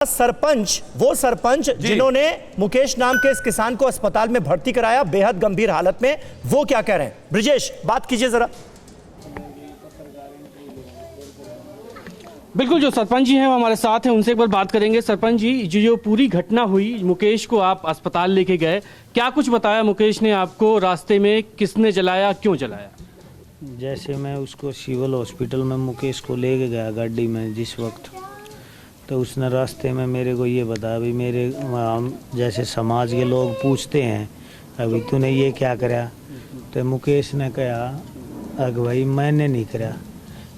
सरपंच, वो सरपंच जिन्होंने मुकेश नाम के इस किसान को अस्पताल में भर्ती कराया बेहद गंभीर हालत में, वो क्या कह रहे हैं? ब्रिजेश, बात कीजिए जरा। बिल्कुल, जो सरपंच जी हैं वो हमारे साथ हैं, उनसे एक बार बात करेंगे। सरपंच जी, जो पूरी घटना हुई, मुकेश को आप अस्पताल लेके गए, क्या कुछ बताया मुकेश ने आपको? रास्ते में किसने जलाया, क्यों जलाया? जैसे मैं उसको सिविल हॉस्पिटल में मुकेश को ले गया गाड़ी में जिस वक्त, तो उसने रास्ते में मेरे को ये बताया, अभी मेरे हम जैसे समाज के लोग पूछते हैं अभी तूने ये क्या करा, तो मुकेश ने कहा अग भाई मैंने नहीं करा।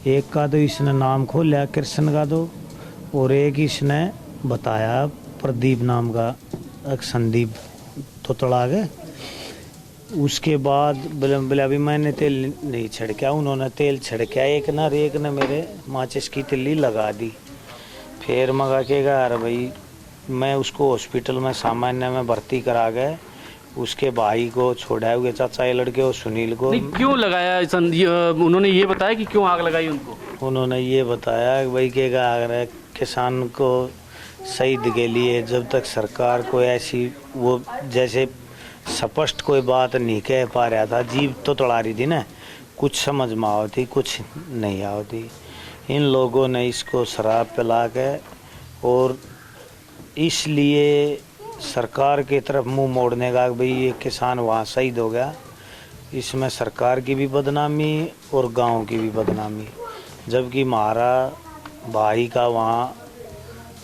एक का तो इसने नाम खोला कृष्ण का, तो और एक इसने बताया प्रदीप नाम का, एक संदीप तो तड़ा गए। उसके बाद बोले अभी मैंने तेल नहीं छिड़का, उन्होंने तेल छिड़का एक ने मेरे माचिस की तिल्ली लगा दी। फिर मगा के यार भाई मैं उसको हॉस्पिटल में सामान्य में भर्ती करा गए, उसके भाई को छोड़ा हुए चाचा ये लड़के और सुनील को। क्यों लगाया? उन्होंने ये बताया कि क्यों आग लगाई उनको? उन्होंने ये बताया भाई के अगर किसान को शहीद के लिए जब तक सरकार को ऐसी वो जैसे स्पष्ट कोई बात नहीं कह पा रहा था, जीव तो तड़ा रही थी ना, कुछ समझ में आवती कुछ नहीं आवती। इन लोगों ने इसको शराब पिला के और इसलिए सरकार की तरफ मुंह मोड़ने का भाई ये किसान वहाँ शहीद हो गया, इसमें सरकार की भी बदनामी और गांव की भी बदनामी। जबकि हमारा भाई का वहाँ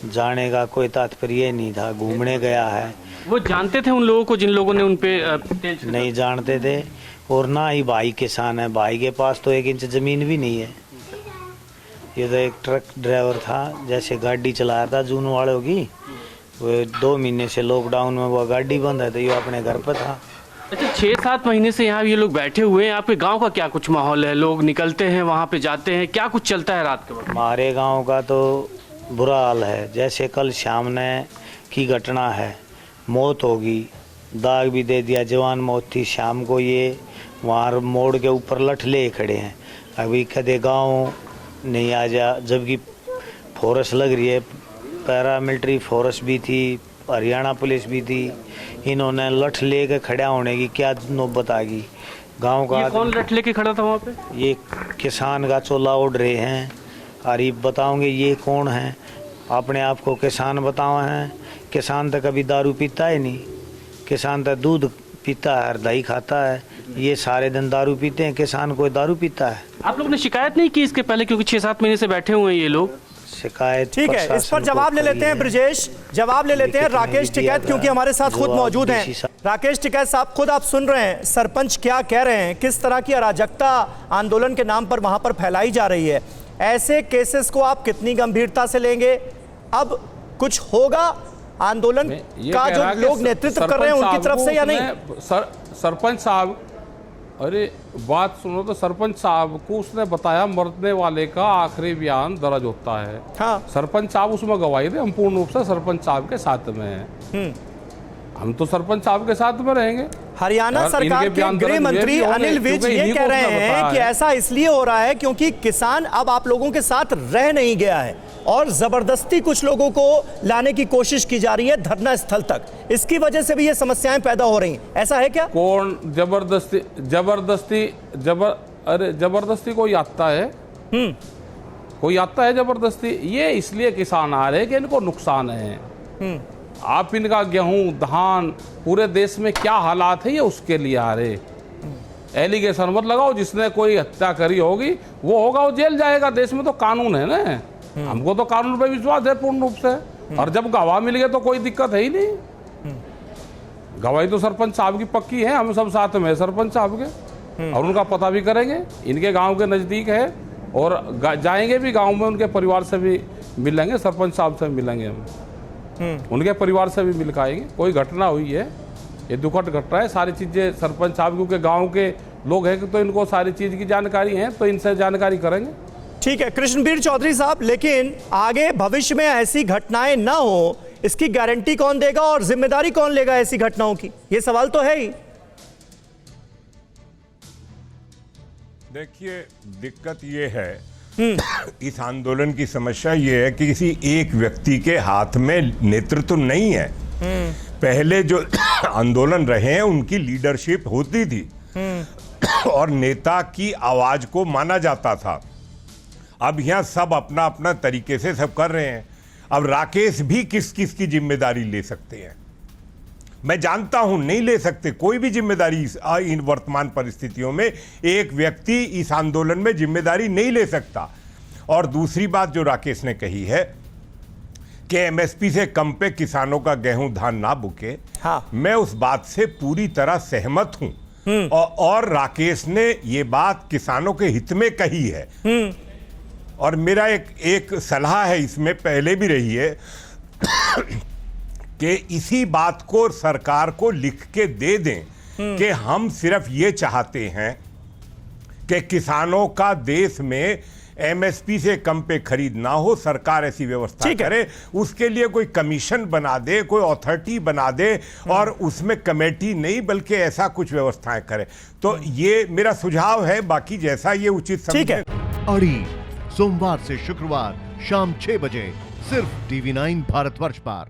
जाने का कोई तात्पर्य नहीं था, घूमने गया है। वो जानते थे उन लोगों को जिन लोगों ने उन पे तेल? नहीं जानते थे, और ना ही भाई किसान है, भाई के पास तो 1 इंच ज़मीन भी नहीं है। ये तो एक ट्रक ड्राइवर था, जैसे गाड़ी चलाया था जून वालों की, वो 2 महीने से लॉकडाउन में वो गाड़ी बंद है, तो ये अपने घर पर था। अच्छा, 6-7 महीने से यहाँ ये लोग बैठे हुए हैं, आपके गांव का क्या कुछ माहौल है? लोग निकलते हैं वहाँ पे, जाते हैं, क्या कुछ चलता है रात के वक्त? हमारे गांव का तो बुरा हाल है। जैसे कल शाम ने की घटना है, मौत होगी, दाग भी दे दिया, जवान मौत थी। शाम को ये वहाँ मोड़ के ऊपर लठ ले खड़े हैं, अभी कदे गाँव नहीं आ जा, जबकि फोर्स लग रही है, पैरामिलिट्री फोर्स भी थी, हरियाणा पुलिस भी थी। इन्होंने लठ लेके खड़ा होने की क्या नौबत आ गई। गांव का ये कौन लठ लेके खड़ा था वहाँ पे? ये किसान का चोला ओढ़ रहे हैं, और ये बताओगे ये कौन है? अपने आप को किसान बताओ हैं। किसान तो कभी दारू पीता ही नहीं, किसान तो दूध पीता है और दही खाता है। ये सारे दिन दारू पीते हैं, किसान कोई दारू पीता है? आप लोग ने शिकायत नहीं की इसके पहले, क्योंकि 6-7 महीने से बैठे हुए हैं ये लोग? शिकायत ठीक है, इस पर जवाब ले लेते हैं ब्रिजेश, जवाब ले लेते हैं राकेश टिकैत, क्योंकि हमारे साथ खुद मौजूद हैं। राकेश टिकैत साहब, खुद आप सुन रहे हैं सरपंच क्या कह रहे हैं, किस तरह की अराजकता आंदोलन के नाम पर वहां पर फैलाई जा रही है। ऐसे केसेस को आप कितनी गंभीरता से लेंगे? अब कुछ होगा आंदोलन का जो लोग नेतृत्व कर रहे हैं उनकी तरफ से या नहीं? सरपंच साहब, अरे बात सुनो तो, सरपंच साहब को उसने बताया मरने वाले का आखिरी बयान दर्ज होता है। हाँ। सरपंच साहब उसमें गवाही दे, हम पूर्ण रूप से सरपंच साहब के साथ में हैं। हम तो सरपंच साहब के साथ में रहेंगे। हरियाणा सरकार के गृह मंत्री अनिल विज ये कह रहे हैं कि ऐसा इसलिए हो रहा है क्योंकि किसान अब आप लोगों के साथ रह नहीं गया है और जबरदस्ती कुछ लोगों को लाने की कोशिश की जा रही है धरना स्थल तक, इसकी वजह से भी ये समस्याएं पैदा हो रही हैं। ऐसा है क्या? कौन जबरदस्ती कोई आता है? कोई आता है जबरदस्ती? ये इसलिए किसान आ रहे हैं कि इनको नुकसान है। आप इनका गेहूं धान पूरे देश में क्या हालात है ये उसके लिए आ रहे। एलिगेशन मत लगाओ, जिसने कोई हत्या करी होगी वो होगा, वो जेल जाएगा। देश में तो कानून है ना, हमको तो कानून पे विश्वास है पूर्ण रूप से। और जब गवाह मिल गए तो कोई दिक्कत है ही नहीं। गवाही तो सरपंच साहब की पक्की है, हम सब साथ में सरपंच साहब के, और उनका पता भी करेंगे। इनके गांव के नज़दीक है और जाएंगे भी गांव में, उनके परिवार से भी मिलेंगे, सरपंच साहब से मिलेंगे हम, उनके परिवार से भी मिल के आएंगे। कोई घटना हुई है, ये दुखद घटना है। सारी चीज़ें सरपंच साहब क्योंकि गांव के लोग हैं तो इनको सारी चीज़ की जानकारी है, तो इनसे जानकारी करेंगे। ठीक है कृष्णवीर चौधरी साहब, लेकिन आगे भविष्य में ऐसी घटनाएं ना हो इसकी गारंटी कौन देगा और जिम्मेदारी कौन लेगा ऐसी घटनाओं की? ये सवाल तो है ही। देखिए, दिक्कत ये है इस आंदोलन की समस्या ये है कि किसी एक व्यक्ति के हाथ में नेतृत्व नहीं है। पहले जो आंदोलन रहे हैं उनकी लीडरशिप होती थी और नेता की आवाज को माना जाता था। अब यहाँ सब अपना अपना तरीके से सब कर रहे हैं। अब राकेश भी किस किस की जिम्मेदारी ले सकते हैं? मैं जानता हूं नहीं ले सकते कोई भी जिम्मेदारी इन वर्तमान परिस्थितियों में। एक व्यक्ति इस आंदोलन में जिम्मेदारी नहीं ले सकता। और दूसरी बात जो राकेश ने कही है कि एमएसपी से कम पे किसानों का गेहूं धान ना बुके, हाँ। मैं उस बात से पूरी तरह सहमत हूं। और राकेश ने ये बात किसानों के हित में कही है। और मेरा एक सलाह है, इसमें पहले भी रही है कि इसी बात को सरकार को लिख के दे दें कि हम सिर्फ ये चाहते हैं कि किसानों का देश में एमएसपी से कम पे खरीद ना हो। सरकार ऐसी व्यवस्था करे, उसके लिए कोई कमीशन बना दे, कोई अथॉरिटी बना दे और उसमें कमेटी नहीं बल्कि ऐसा कुछ व्यवस्थाएं करे। तो ये मेरा सुझाव है, बाकी जैसा ये उचित समझे। अड़ी सोमवार से शुक्रवार शाम 6 बजे सिर्फ TV9 भारतवर्ष पर।